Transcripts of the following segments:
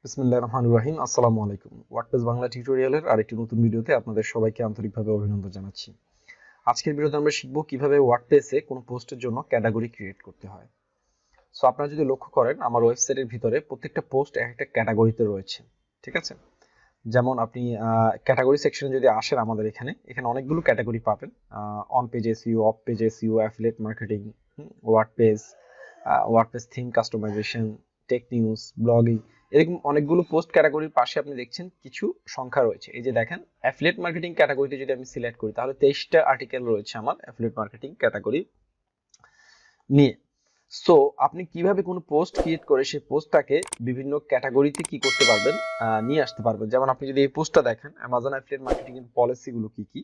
বিসমিল্লাহির রহমানির রহিম। আসসালামু আলাইকুম। ওয়ার্ডপ্রেস বাংলা টিউটোরিয়ালের আরেকটি নতুন ভিডিওতে আপনাদের সবাইকে আন্তরিকভাবে অভিনন্দন জানাচ্ছি। আজকের ভিডিওতে আমরা শিখব কিভাবে ওয়ার্ডপ্রেসে কোনো পোস্টের জন্য ক্যাটাগরি ক্রিয়েট করতে হয়। সো আপনারা যদি লক্ষ্য করেন আমার ওয়েবসাইটের ভিতরে প্রত্যেকটা পোস্ট একটা ক্যাটাগরিতে রয়েছে, ঠিক আছে? যেমন আপনি ক্যাটাগরি সেকশনে যদি আসেন আমাদের এখানে অনেকগুলো ক্যাটাগরি পাবেন। On page SEO, of page SEO, affiliate marketing, WordPress theme customisation, tech news, blogging, এরকম অনেকগুলো পোস্ট ক্যাটাগরির পাশে আপনি দেখছেন কিছু সংখ্যা রয়েছে। এই যে দেখেন অ্যাফিলিয়েট মার্কেটিং ক্যাটাগরিতে যদি আমি সিলেক্ট করি তাহলে 23টা আর্টিকেল রয়েছে আমার অ্যাফিলিয়েট মার্কেটিং ক্যাটাগরি নিয়ে। সো আপনি কিভাবে কোনো পোস্ট ক্রিয়েট করে সেই পোস্টটাকে বিভিন্ন ক্যাটাগরিতে কি করতে পারবেন, নিয়ে আসতে পারবেন। যেমন আপনি যদি এই পোস্টটা দেখেন অ্যামাজন অ্যাফিলিয়েট মার্কেটিং এর পলিসিগুলো কি কি,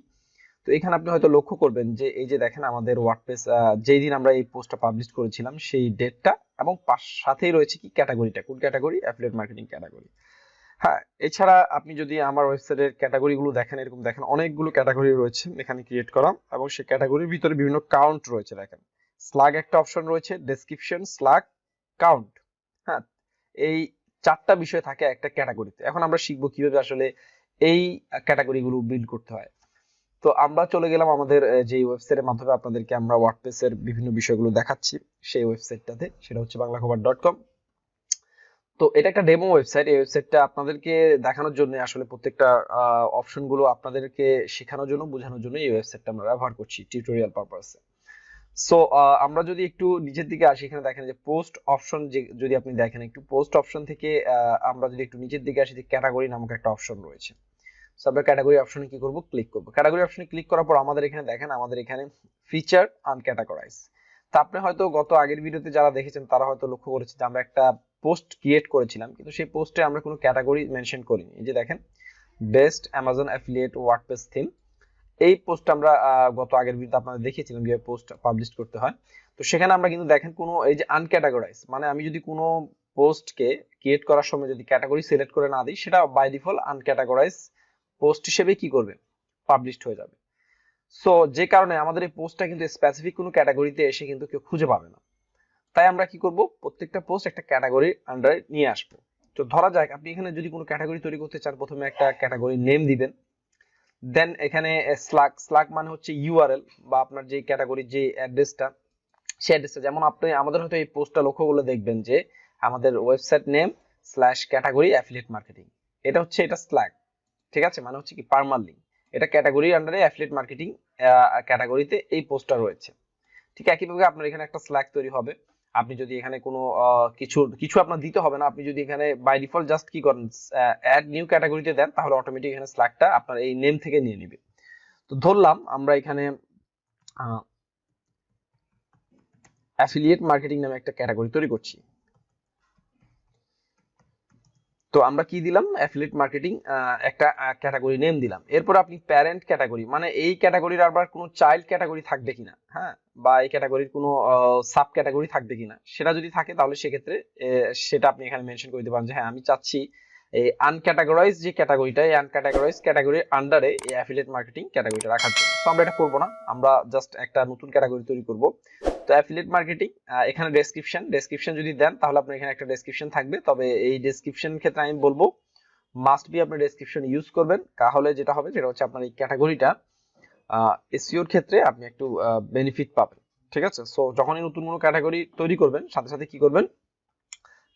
তো এখানে আপনি হয়তো লক্ষ্য করবেন যে এই যে দেখেন আমাদের ওয়ার্ডপ্রেস যেই দিন আমরা এই পোস্টটা পাবলিশ করেছিলাম সেই ডেটটা এবং সাথেই রয়েছে কি ক্যাটাগরিটা, কোন ক্যাটাগরি, অ্যাফিলিয়েট মার্কেটিং ক্যাটাগরি। হ্যাঁ, এছাড়া আপনি যদি আমার ওয়েবসাইটের ক্যাটাগরিগুলো দেখেন, এরকম দেখেন অনেকগুলো ক্যাটাগরি রয়েছে এখানে ক্রিয়েট করা, এবং সেই ক্যাটাগরির ভিতরে বিভিন্ন কাউন্ট রয়েছে। দেখেন স্ল্যাগ একটা অপশন রয়েছে, ডেসক্রিপশন, স্ল্যাগ, কাউন্ট। হ্যাঁ, এই চারটা বিষয় থাকে একটা ক্যাটাগরিতে। এখন আমরা শিখবো কিভাবে আসলে এই ক্যাটাগরিগুলো বিল্ড করতে হয়। তো আমরা চলে গেলাম আমাদের যে ওয়েবসাইটের মাধ্যমে আপনাদেরকে আমরা ওয়ার্ডপ্রেসের বিভিন্ন বিষয়গুলো দেখাচ্ছি সেই ওয়েবসাইটটাতে, সেটা হচ্ছে বাংলাখবর.com। তো এটা একটা ডেমো ওয়েবসাইট। এই ওয়েবসাইটটা আপনাদেরকে দেখানোর জন্য, আসলে প্রত্যেকটা অপশনগুলো আপনাদেরকে শেখানোর জন্য, বোঝানোর জন্য এই ওয়েবসাইটটা আমরা ব্যবহার করছি টিউটোরিয়াল পারপাসে। সো আমরা যদি একটু নিচের দিকে আসি, এখানে দেখেন যে পোস্ট অপশন, যে যদি আপনি দেখেন একটু পোস্ট অপশন থেকে আমরা যদি একটু নিচের দিকে আসি, যে ক্যাটাগরি নামক একটা অপশন রয়েছে। সো আমরা ক্যাটাগরি অপশনে কি করব, ক্লিক করব। ক্যাটাগরি অপশনে ক্লিক করার পর আমাদের এখানে দেখেন আমাদের এখানে ফিচার আনক্যাটাগরাইজ। তা আপনি হয়তো গত আগের ভিডিওতে যারা দেখেছেন তারা হয়তো লক্ষ্য করেছেন যে আমরা একটা পোস্ট ক্রিয়েট করেছিলাম, কিন্তু সেই পোস্টে আমরা কোনো ক্যাটাগরি মেনশন করিনি। এই যে দেখেন best Amazon affiliate WordPress theme, এই পোস্টটা আমরা গত আগের ভিডিওতে আপনাদের দেখিয়েছিলাম কিভাবে পোস্ট পাবলিশ করতে হয়। তো সেখানে আমরা কিন্তু দেখেন কোনো এই যে আনক্যাটাগরাইজ, মানে আমি যদি কোনো পোস্টকে ক্রিয়েট করার সময় যদি ক্যাটাগরি সিলেক্ট করে না দিই, সেটা বাই ডিফল্ট আনক্যাটাগরাইজ পোস্ট হিসেবে কি করবে, পাবলিশড হয়ে যাবে। সো যে কারণে আমাদের এই পোস্টটা কিন্তু স্পেসিফিক কোনো ক্যাটাগরিতে এসে কিন্তু কেউ খুঁজে পাবে না। তাই আমরা কি করব, প্রত্যেকটা পোস্ট একটা ক্যাটাগরির আন্ডারে নিয়ে আসবো। তো ধরা যাক আপনি এখানে যদি কোনো ক্যাটাগরি তৈরি করতে চান, প্রথমে একটা ক্যাটাগরি নেম দিবেন। দেন এখানে স্ল্যাগ মানে হচ্ছে ইউআরএল, বা আপনার যে ক্যাটাগরির যে অ্যাড্রেসটা, সেই অ্যাড্রেসটা। যেমন আপনি আমাদের হয়তো এই পোস্টটা লক্ষ্য করলে দেখবেন যে আমাদের website name slash category affiliate marketing, এটা হচ্ছে এটা স্ল্যাগ, ঠিক আছে? মানে হচ্ছে কি পার্মাল লিঙ্ক। এটা ক্যাটাগরির আন্ডারে অ্যাফিলিয়েট মার্কেটিং ক্যাটাগরিতে এই পোস্টটা রয়েছে। ঠিক একইভাবে আপনার এখানে একটা স্ল্যাগ তৈরি হবে। আপনি যদি এখানে কোনো কিছু আপনার দিতে হবে না, আপনি যদি এখানে বাই ডিফল্ট জাস্ট কি করেন, অ্যাড নিউ ক্যাটাগরিতে দেন, তাহলে অটোমেটিক এখানে স্ল্যাগটা আপনার এই নেম থেকে নিয়ে নিবে। তো ধরলাম আমরা এখানে অ্যাফিলিয়েট মার্কেটিং নামে একটা ক্যাটাগরি তৈরি করছি। তো আমরা কি দিলাম, অ্যাফিলিয়েট মার্কেটিং একটা ক্যাটাগরি নেম দিলাম। এরপর আপনি প্যারেন্ট ক্যাটাগরি, মানে এই ক্যাটাগরির আবার কোনো চাইল্ড ক্যাটাগরি থাকবে কিনা, হ্যাঁ, বা এই ক্যাটাগরির কোনো সাব ক্যাটাগরি থাকবে কিনা, সেটা যদি থাকে তাহলে সেক্ষেত্রে সেটা আপনি এখানে মেনশন করে দিতে পারেন যে হ্যাঁ আমি চাচ্ছি এই আনক্যাটাগরাইজ যে ক্যাটাগরিটা, এই আনক্যাটাগরাইজ ক্যাটাগরির আন্ডারে এই অ্যাফিলিয়েট মার্কেটিং ক্যাটাগরিটা রাখার জন্য। তো আমরা এটা করব না, আমরা জাস্ট একটা নতুন ক্যাটাগরি তৈরি করব। তো অ্যাফিলিয়েট মার্কেটিং, এখানে ডেসক্রিপশন যদি দেন তাহলে আপনার এখানে একটা ডেসক্রিপশন থাকবে। তবে এই ডেসক্রিপশন ক্ষেত্রে আমি বলবো মাস্ট বি আপনি ডেসক্রিপশন ইউজ করবেন, তাহলে যেটা হবে সেটা হচ্ছে আপনার এই ক্যাটাগরিটা এসইওর ক্ষেত্রে আপনি একটু বেনিফিট পাবেন, ঠিক আছে? সো যখনই নতুন কোনো ক্যাটাগরি তৈরি করবেন সাথে সাথে কি করবেন,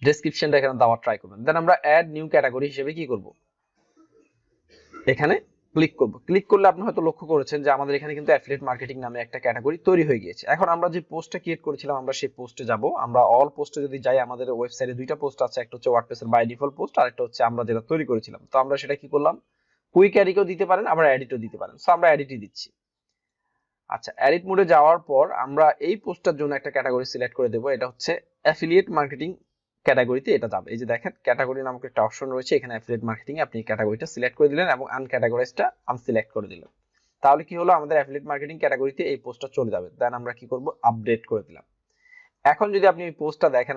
ডেসক্রিপশনটা এখানে দেওয়ার ট্রাই করবেন। দেন আমরা অ্যাড নিউ ক্যাটাগরি হিসেবে কি করব, এখানে ক্লিক করব। ক্লিক করলে আপনি হয়তো লক্ষ্য করেছেন যে আমাদের এখানে কিন্তু অ্যাফিলিয়েট মার্কেটিং নামে একটা ক্যাটাগরি তৈরি হয়ে গিয়েছে। এখন আমরা যে পোস্টটা ক্রিয়েট করেছিলাম আমরা সেই পোস্টে যাব। আমরা অল পোস্টে যদি যাই, আমাদের ওয়েবসাইটে দুইটা পোস্ট আছে, একটা হচ্ছে ওয়ার্ডপ্রেসের বাই ডিফল্ট পোস্ট, আর একটা হচ্ছে আমরা যেটা তৈরি করেছিলাম। তো আমরা সেটা কি করলাম, কুইক এডিটও দিতে পারেন, আবার এডিটও দিতে পারেন। সো আমরা এডিটই দিচ্ছি। আচ্ছা, এডিট মোডে যাওয়ার পর আমরা এই পোস্টটার জন্য একটা ক্যাটাগরি সিলেক্ট করে দেব। এটা হচ্ছে অ্যাফিলিয়েট মার্কেটিং ক্যাটাগরিতে এটা যাবে। এই যে দেখেন ক্যাটাগরি নামক একটা অপশন রয়েছে, এখানে অ্যাফিলিয়েট মার্কেটিং আপনি ক্যাটাগরিটা সিলেক্ট করে দিলেন এবং আনক্যাটাগরাইজটা আনসিলেক্ট করে দিলেন। তাহলে কি হলো, আমাদের অ্যাফিলিয়েট মার্কেটিং ক্যাটাগরিতে এই পোস্টটা চলে যাবে। দেন আমরা কি করব, আপডেট করে দিলাম। এখন যদি আপনি এই পোস্টটা দেখেন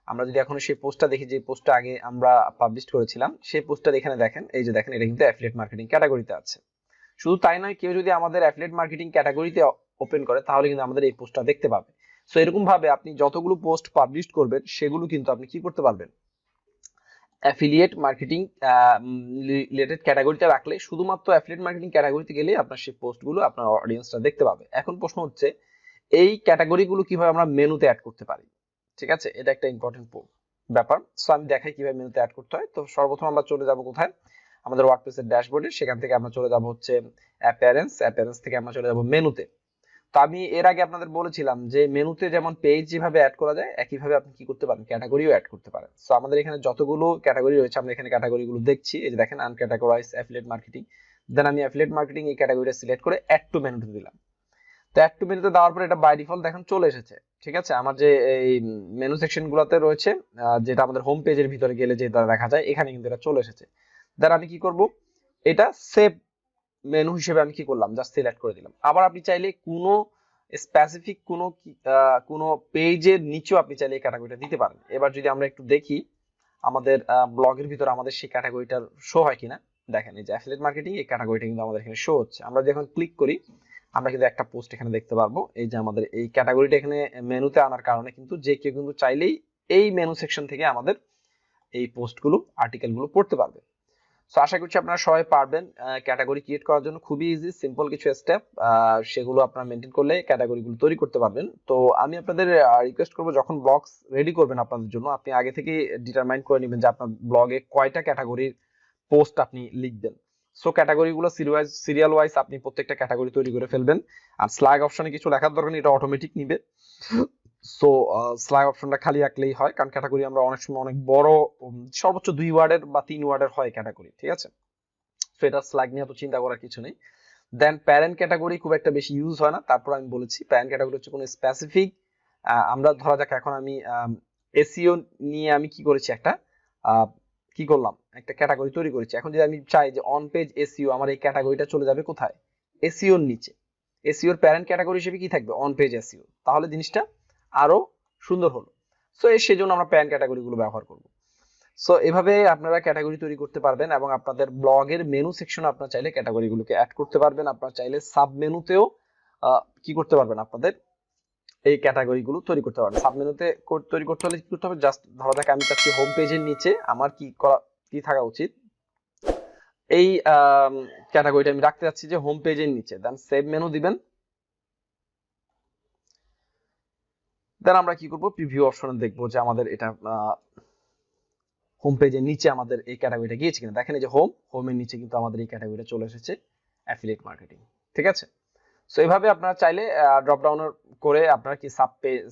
আমরা যদি এখন সেই পোস্টটা দেখি, যে পোস্টটা আগে আমরা পাবলিশ করেছিলাম, সেই পোস্টটা এখানে দেখেন, এই যে দেখেন এটা কিন্তু অ্যাফিলিয়েট মার্কেটিং ক্যাটাগরিতে আছে। শুধু তাই নয়, কেউ যদি আমাদের অ্যাফিলিয়েট মার্কেটিং ক্যাটাগরিতে ওপেন করে তাহলে কিন্তু আমাদের এই পোস্টটা দেখতে পাবে। সো এরকম ভাবে আপনি যতগুলো পোস্ট পাবলিশ করবেন সেগুলো কিন্তু আপনি কি করতে পারবেন, অ্যাফিলিয়েট মার্কেটিং রিলেটেড ক্যাটাগরিতে রাখলে শুধুমাত্র অ্যাফিলিয়েট মার্কেটিং ক্যাটাগরিতে গেলে আপনার সেই পোস্টগুলো আপনার অডিয়েন্সটা দেখতে পাবে। এখন প্রশ্ন হচ্ছে এই ক্যাটাগরিগুলো কিভাবে আমরা মেনুতে অ্যাড করতে পারি। ঠিক আছে, এটা একটা ইম্পর্টেন্ট ব্যাপার। সো আমি দেখাই কিভাবে মেনুতে অ্যাড করতে হয়। তো সর্বপ্রথম আমরা চলে যাব কোথায়, আমাদের ওয়ার্ডপ্রেসের ড্যাশবোর্ডে, সেখান থেকে আমরা চলে যাব হচ্ছে অ্যাপিয়ারেন্স থেকে আমরা চলে যাব মেনুতে। তো আমি এর আগে আপনাদের বলেছিলাম যে মেনুতে যেমন পেজ যেভাবে অ্যাড করা যায় একইভাবে আপনি কি করতে পারেন, ক্যাটাগরিও অ্যাড করতে পারেন। সো আমাদের এখানে যতগুলো ক্যাটাগরি রয়েছে আমরা এখানে ক্যাটাগরিগুলো দেখছি। এই যে দেখেন আনক্যাটাগরাইজ অ্যাফিলিয়েট মার্কেটিং, দেন আমি অ্যাফিলিয়েট মার্কেটিং এই ক্যাটাগরিটা সিলেক্ট করে অ্যাড টু মেনুতে দিলাম। তো অ্যাড টু মেনুতে দেওয়ার পরে এটা বাই ডিফল্ট দেখেন চলে এসেছে। ঠিক আছে, আমার যে এই মেনু সেকশন গুলোতে রয়েছে, যেটা আমাদের হোম পেজের ভিতরে গেলে যেটা দেখা যায়, এখানে কিন্তু এটা চলে এসেছে। দেন আমি কি করব, এটা সেভ মেনু হিসেবে আমি কি করলাম, জাস্ট সিলেক্ট করে দিলাম। আবার আপনি চাইলে কোনো স্পেসিফিক কোনো পেজের নিচেও আপনি চাইলে এই ক্যাটাগরিটা দিতে পারেন। এবার যদি আমরা একটু দেখি আমাদের ব্লগের ভিতরে আমাদের সেই ক্যাটাগরিটার শো হয় কিনা, দেখেন এই যে অ্যাফিলিয়েট মার্কেটিং এই ক্যাটাগরিটা কিন্তু আমাদের এখানে শো হচ্ছে। আমরা যখন ক্লিক করি আমরা কিন্তু একটা পোস্ট এখানে দেখতে পারবো। এই যে আমাদের এই ক্যাটাগরিটা এখানে মেনুতে আনার কারণে কিন্তু যে কেউ কিন্তু চাইলেই এই মেনু সেকশন থেকে আমাদের এই পোস্টগুলো আর্টিকেলগুলো পড়তে পারবে। সো আশা করছি আপনারা সবাই পারবেন। ক্যাটাগরি ক্রিয়েট করার জন্য খুবই ইজি, সিম্পল কিছু স্টেপ, সেগুলো আপনারা মেনটেন করলে ক্যাটাগরিগুলো তৈরি করতে পারবেন। তো আমি আপনাদের রিকোয়েস্ট করবো, যখন ব্লগস রেডি করবেন আপনাদের জন্য, আপনি আগে থেকে ডিটারমাইন করে নেবেন যে আপনার ব্লগে কয়টা ক্যাটাগরির পোস্ট আপনি লিখবেন। সো ক্যাটাগরিগুলো সিরিয়াল ওয়াইজ আপনি প্রত্যেকটা ক্যাটাগরি তৈরি করে ফেলবেন। আর স্ল্যাগ অপশনে কিছু লেখার দরকার নেই, এটা অটোমেটিক নিবে। সো স্ল্যাগ অপশনটা খালি রাখলেই হয়, কারণ ক্যাটাগরি আমরা অনেক সময় অনেক বড়, সর্বোচ্চ 2 ওয়ার্ডের বা 3 ওয়ার্ডের হয় ক্যাটাগরি। ঠিক আছে, সো এটা স্ল্যাগ নিয়ে তো চিন্তা করার কিছু নেই। দেন প্যারেন্ট ক্যাটাগরি খুব একটা বেশি ইউজ হয় না, তারপর আমি বলেছি প্যারেন্ট ক্যাটাগরি হচ্ছে কোনো স্পেসিফিক, আমরা ধরা যাক এখন আমি এসইও নিয়ে আমি কি করেছি, একটা কি করলাম, একটা ক্যাটাগরি তৈরি করেছি। এখন যদি আমি চাই যে অন পেজ এসইও, আমার এই ক্যাটাগরিটা চলে যাবে কোথায়, এসইওর নিচে। এসইওর প্যারেন্ট ক্যাটাগরি হিসেবে কি থাকবে, অন পেজ এসইও, তাহলে জিনিসটা আরো সুন্দর হলো। সো সেই জন্য আমরা প্যারেন্ট ক্যাটাগরিগুলো ব্যবহার করব। সো এভাবে আপনারা ক্যাটাগরি তৈরি করতে পারবেন, এবং আপনাদের ব্লগের মেনু সেকশনে আপনারা চাইলে ক্যাটাগরিগুলোকে অ্যাড করতে পারবেন। আপনারা চাইলে সাব মেনুতেও কি করতে পারবেন, আপনাদের এই ক্যাটাগরিগুলো তৈরি করতে পারবেন। সাব মেনুতে তৈরি করতে হলে কি করতে হবে, জাস্ট ধরা যাক আমি চাচ্ছি হোম পেজের নিচে আমার কি থাকা উচিত, এই ক্যাটাগরিটা আমি রাখতে যাচ্ছি যে হোম পেজের নিচে। দেন সেভ মেনু দিবেন। দেন আমরা কি করব, প্রিভিউ অপশনে দেখবো যে আমাদের এটা হোম পেজের নিচে আমাদের এই ক্যাটাগরিটা গিয়েছে কিনা। দেখেন এই যে হোমের নিচে কিন্তু আমাদের এই ক্যাটাগরিটা চলে এসেছে, অ্যাফিলিয়েট মার্কেটিং। ঠিক আছে, সো এইভাবে আপনারা চাইলে ড্রপ ডাউন করে আপনারা কি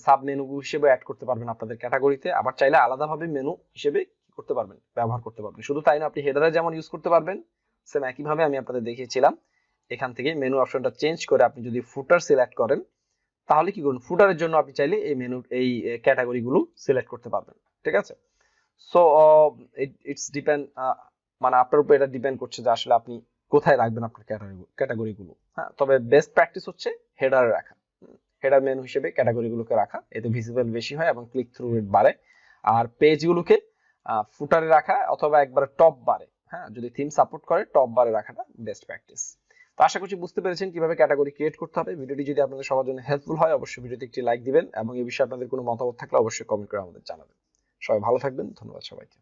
সাব মেনু হিসেবে অ্যাড করতে পারবেন আপনাদের ক্যাটাগরিতে। আবার চাইলে আলাদাভাবে মেনু হিসেবে কি করতে পারবেন, ব্যবহার করতে পারবেন। শুধু তাই না, আপনি হেডারে যেমন ইউজ করতে পারবেন, সেম একইভাবে আমি আপনাদের দেখিয়েছিলাম এখান থেকে মেনু অপশনটা চেঞ্জ করে আপনি যদি ফুটার সিলেক্ট করেন, তাহলে কি করুন, ফুটারের জন্য আপনি চাইলে এই ক্যাটাগরিগুলো সিলেক্ট করতে পারবেন। ঠিক আছে, সো ইটস ডিপেন্ড, মানে আপনার উপর এটা ডিপেন্ড করছে যে আসলে আপনি কোথায় রাখবেন আপনার ক্যাটাগরিগুলো। হ্যাঁ, তবে বেস্ট প্র্যাকটিস হচ্ছে হেডারে রাখা, হেডার মেনু হিসেবে ক্যাটাগরিগুলোকে রাখা, এতে ভিজিবল বেশি হয় এবং ক্লিক থ্রু রেট বাড়ে। আর পেজগুলোকে ফুটারে রাখা অথবা একবার টপ বারে, হ্যাঁ যদি থিম সাপোর্ট করে টপ বারে রাখাটা বেস্ট প্র্যাকটিস। তো আশা করছি বুঝতে পেরেছেন কিভাবে ক্যাটাগরি ক্রিয়েট করতে হবে। ভিডিওটি যদি আপনাদের সবার জন্য হেল্পফুল হয় অবশ্যই ভিডিওতে একটি লাইক দিবেন, এবং এই বিষয়ে আপনাদের কোনো মতামত থাকলে অবশ্যই কমেন্ট করে আমাদের জানাবেন। সবাই ভালো থাকবেন, ধন্যবাদ সবাইকে।